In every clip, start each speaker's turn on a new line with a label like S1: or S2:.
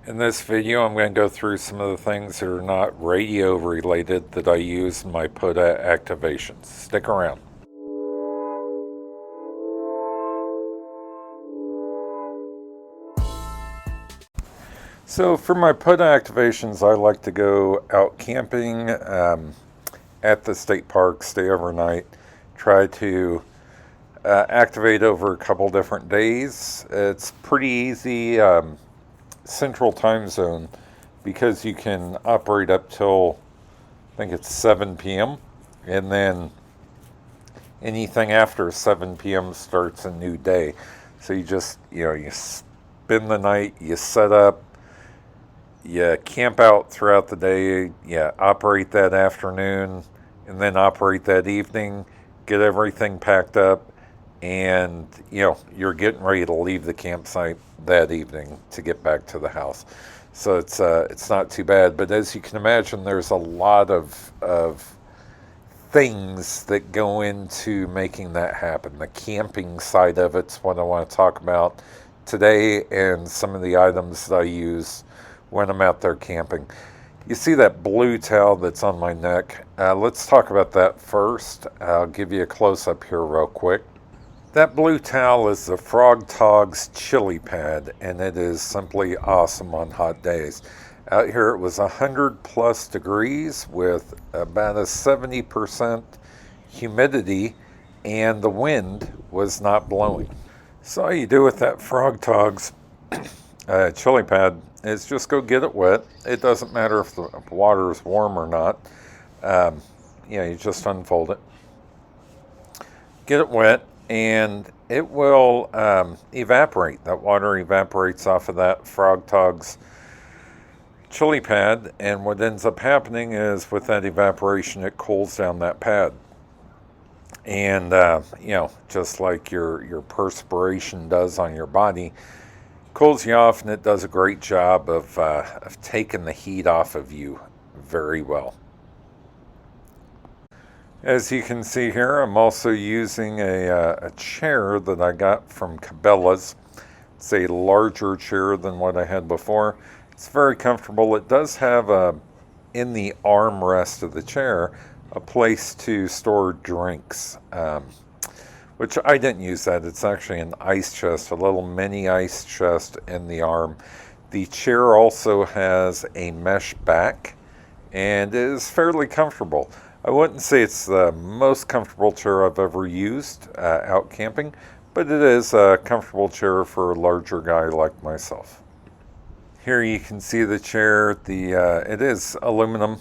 S1: In this video, I'm going to go through some of the things that are not radio related that I use in my POTA activations. Stick around. So for my POTA activations, I like to go out camping at the state park, stay overnight, try to activate over a couple different days. It's pretty easy. Central time zone, because you can operate up till I think it's 7 p.m. and then anything after 7 p.m. starts a new day. So you just, you spend the night, you set up, you camp out throughout the day, you operate that afternoon, and then operate that evening, get everything packed up, and you're getting ready to leave the campsite that evening to get back to the house. So it's not too bad. But as you can imagine, there's a lot of things that go into making that happen. The camping side of it's what I want to talk about today, and some of the items that I use when I'm out there camping. You see that blue towel that's on my neck? Let's talk about that first. I'll give you a close-up here real quick. That blue towel is the Frog Tog's chili pad, and it is simply awesome on hot days. Out here it was 100 plus degrees with about a 70% humidity, and the wind was not blowing. So all you do with that Frog Tog's chili pad is just go get it wet. It doesn't matter if the water is warm or not. You just unfold it, get it wet, and it will evaporate. That water evaporates off of that Frog Tog's chili pad, and what ends up happening is with that evaporation, it cools down that pad. And, just like your perspiration does on your body, cools you off, and it does a great job of taking the heat off of you very well. As you can see here, I'm also using a chair that I got from Cabela's. It's a larger chair than what I had before. It's very comfortable. It does have in the armrest of the chair, a place to store drinks, which I didn't use that. It's actually an ice chest, a little mini ice chest in the arm. The chair also has a mesh back and is fairly comfortable. I wouldn't say it's the most comfortable chair I've ever used out camping, but it is a comfortable chair for a larger guy like myself. Here you can see the chair. It is aluminum.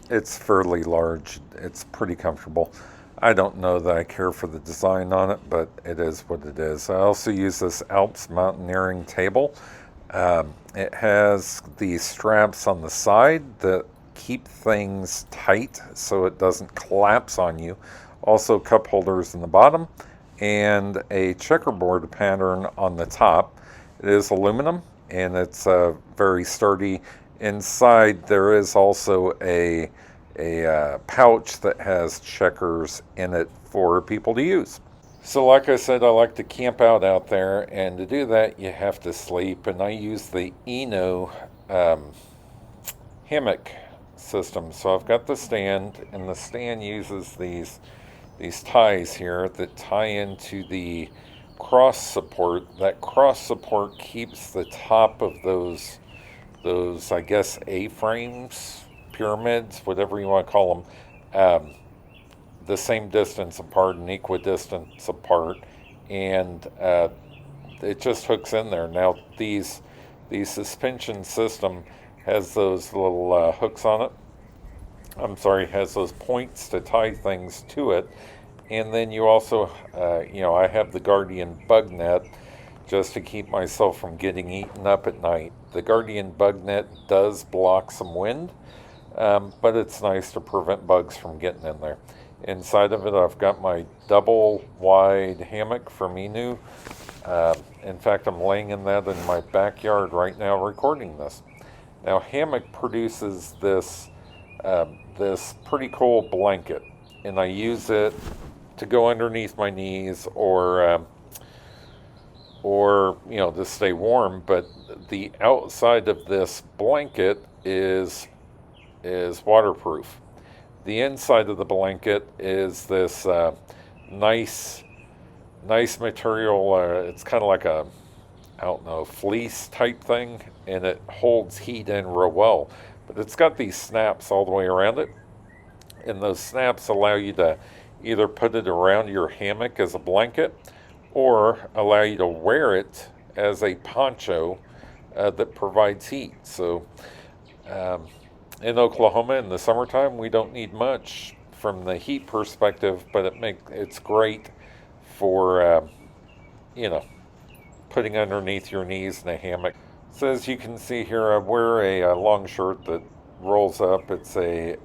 S1: It's fairly large. It's pretty comfortable. I don't know that I care for the design on it, but it is what it is. I also use this Alps mountaineering table. It has the straps on the side that keep things tight so it doesn't collapse on you. Also cup holders in the bottom and a checkerboard pattern on the top. It is aluminum and it's very sturdy. Inside there is also a pouch that has checkers in it for people to use. So like I said, I like to camp out there, and to do that you have to sleep, and I use the Eno hammock system. So I've got the stand, and the stand uses these ties here that tie into the cross support. That cross support keeps the top of those I guess A-frames, pyramids, whatever you want to call them, the same distance apart and equidistant apart, and it just hooks in there. Now the suspension system has those little hooks on it. Has those points to tie things to it. And then you also, I have the Guardian bug net just to keep myself from getting eaten up at night. The Guardian bug net does block some wind, but it's nice to prevent bugs from getting in there. Inside of it, I've got my double wide hammock from Enu. In fact, I'm laying in that in my backyard right now recording this. Now, hammock produces this pretty cool blanket, and I use it to go underneath my knees, or or to stay warm. But the outside of this blanket is waterproof. The inside of the blanket is this nice nice material. It's kind of like a, I don't know, fleece type thing, and it holds heat in real well. But it's got these snaps all the way around it, and those snaps allow you to either put it around your hammock as a blanket or allow you to wear it as a poncho that provides heat. So um, in Oklahoma in the summertime, we don't need much from the heat perspective, but it's great for you know putting underneath your knees in a hammock. So as you can see here, I wear a long shirt that rolls up. It's a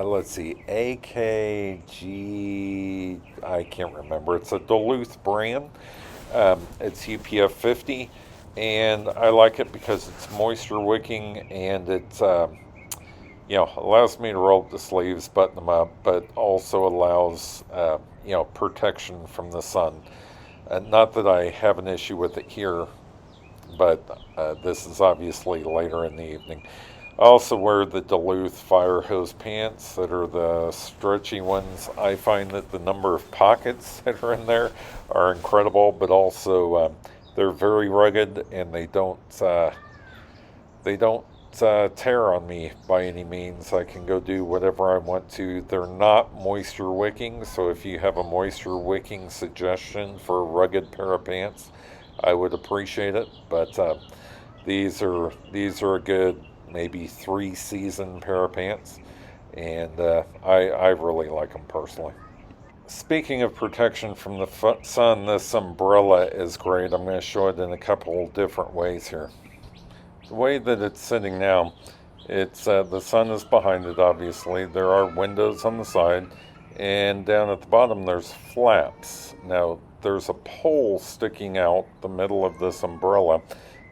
S1: let's see, AKG. I can't remember. It's a Duluth brand. It's UPF 50, and I like it because it's moisture wicking, and it's allows me to roll up the sleeves, button them up, but also allows protection from the sun. Not that I have an issue with it here, but this is obviously later in the evening. I also wear the Duluth fire hose pants that are the stretchy ones. I find that the number of pockets that are in there are incredible, but also they're very rugged, and they don't tear on me by any means. I can go do whatever I want to. They're not moisture wicking, so if you have a moisture wicking suggestion for a rugged pair of pants, I would appreciate it. But these are a good maybe 3-season pair of pants, and I really like them personally. Speaking of protection from the sun, this umbrella is great. I'm going to show it in a couple different ways here. The way that it's sitting now, it's the sun is behind it, obviously. There are windows on the side, and down at the bottom there's flaps. Now there's a pole sticking out the middle of this umbrella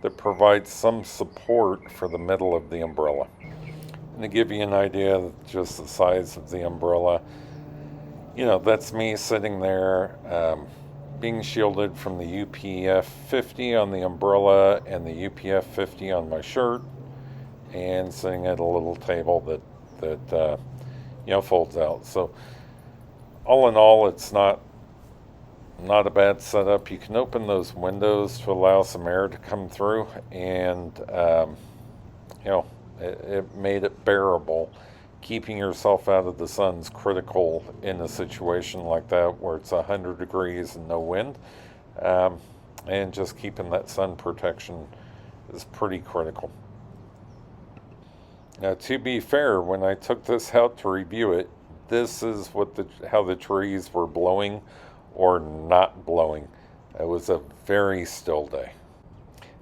S1: that provides some support for the middle of the umbrella. And to give you an idea of just the size of the umbrella, that's me sitting there being shielded from the UPF 50 on the umbrella and the UPF 50 on my shirt, and sitting at a little table that folds out. So all in all, it's not a bad setup. You can open those windows to allow some air to come through, and it made it bearable. Keeping yourself out of the sun's critical in a situation like that where it's 100 degrees and no wind, and just keeping that sun protection is pretty critical. Now, to be fair, when I took this out to review it, this is how the trees were blowing or not blowing. It was a very still day.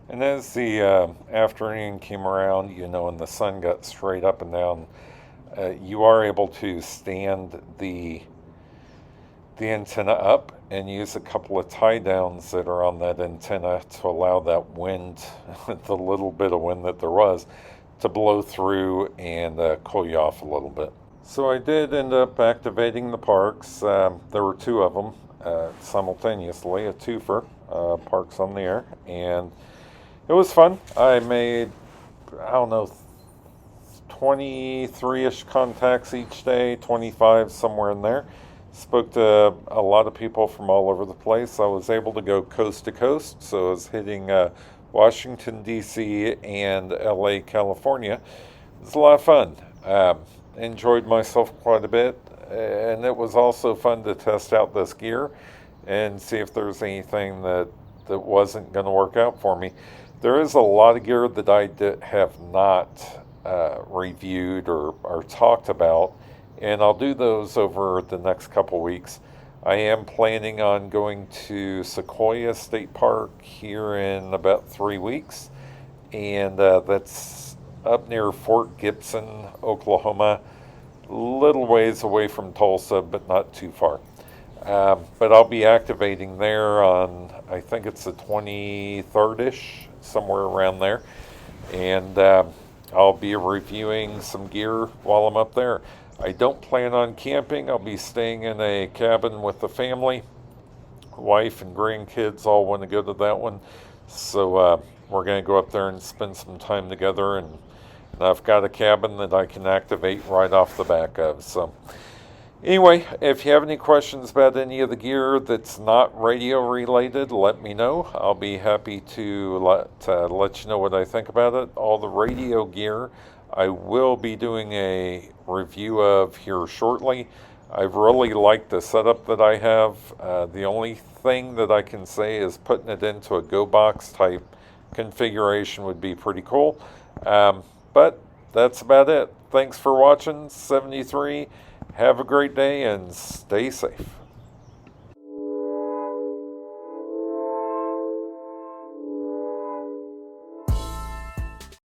S1: And as the afternoon came around, and the sun got straight up and down, you are able to stand the antenna up and use a couple of tie downs that are on that antenna to allow that wind, the little bit of wind that there was, to blow through and cool you off a little bit. So I did end up activating the parks. There were 2 of them simultaneously, a twofer, Parks on the Air, and it was fun. I made, 23-ish contacts each day, 25, somewhere in there. Spoke to a lot of people from all over the place. I was able to go coast to coast, so I was hitting Washington, D.C. and L.A., California. It was a lot of fun. Enjoyed myself quite a bit, and it was also fun to test out this gear and see if there's anything that wasn't going to work out for me. There is a lot of gear that I have not reviewed or talked about, and I'll do those over the next couple weeks. I am planning on going to Sequoia State Park here in about 3 weeks, and that's up near Fort Gibson, Oklahoma, a little ways away from Tulsa, but not too far. But I'll be activating there on, I think it's the 23rd-ish, somewhere around there, and I'll be reviewing some gear while I'm up there. I don't plan on camping. I'll be staying in a cabin with the family wife and grandkids all want to go to that one. So we're going to go up there and spend some time together. And I've got a cabin that I can activate right off the back of. So anyway, if you have any questions about any of the gear that's not radio related, let me know. I'll be happy to let you know what I think about it. All the radio gear I will be doing a review of here shortly. I really like the setup that I have. The only thing that I can say is putting it into a Go Box type configuration would be pretty cool. But that's about it. Thanks for watching 73. Have a great day and stay safe.